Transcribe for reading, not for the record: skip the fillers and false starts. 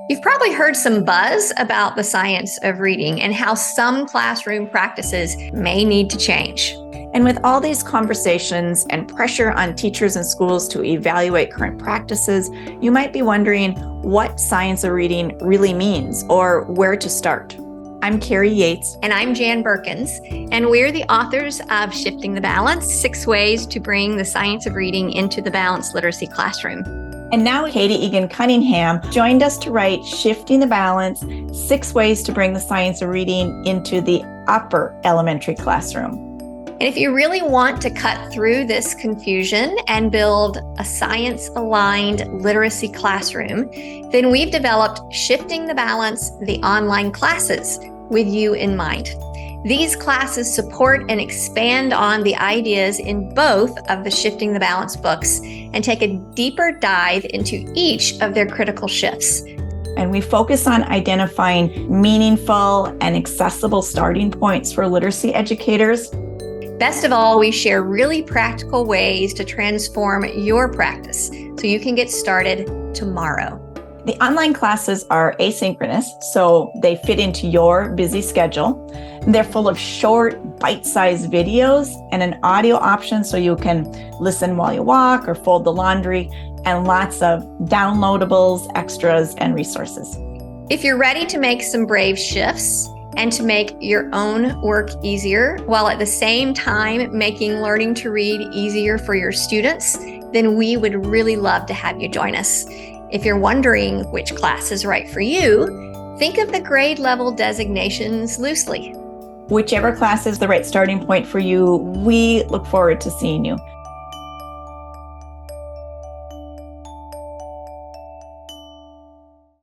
You've probably heard some buzz about the science of reading and how some classroom practices may need to change. And with all these conversations and pressure on teachers and schools to evaluate current practices, you might be wondering what science of reading really means or where to start. I'm Kari Yates. And I'm Jan Burkins, and we're the authors of Shifting the Balance, 6 Ways to Bring the Science of Reading into the Balanced Literacy Classroom. And now Katie Egan Cunningham joined us to write Shifting the Balance, 6 Ways to Bring the Science of Reading into the Upper Elementary Classroom. And if you really want to cut through this confusion and build a science-aligned literacy classroom, then we've developed Shifting the Balance, the online classes, with you in mind. These classes support and expand on the ideas in both of the Shifting the Balance books and take a deeper dive into each of their critical shifts. And we focus on identifying meaningful and accessible starting points for literacy educators. Best of all, we share really practical ways to transform your practice so you can get started tomorrow. The online classes are asynchronous, so they fit into your busy schedule. They're full of short, bite-sized videos and an audio option so you can listen while you walk or fold the laundry, and lots of downloadables, extras, and resources. If you're ready to make some brave shifts and to make your own work easier, while at the same time making learning to read easier for your students, then we would really love to have you join us. If you're wondering which class is right for you, think of the grade level designations loosely. Whichever class is the right starting point for you, we look forward to seeing you.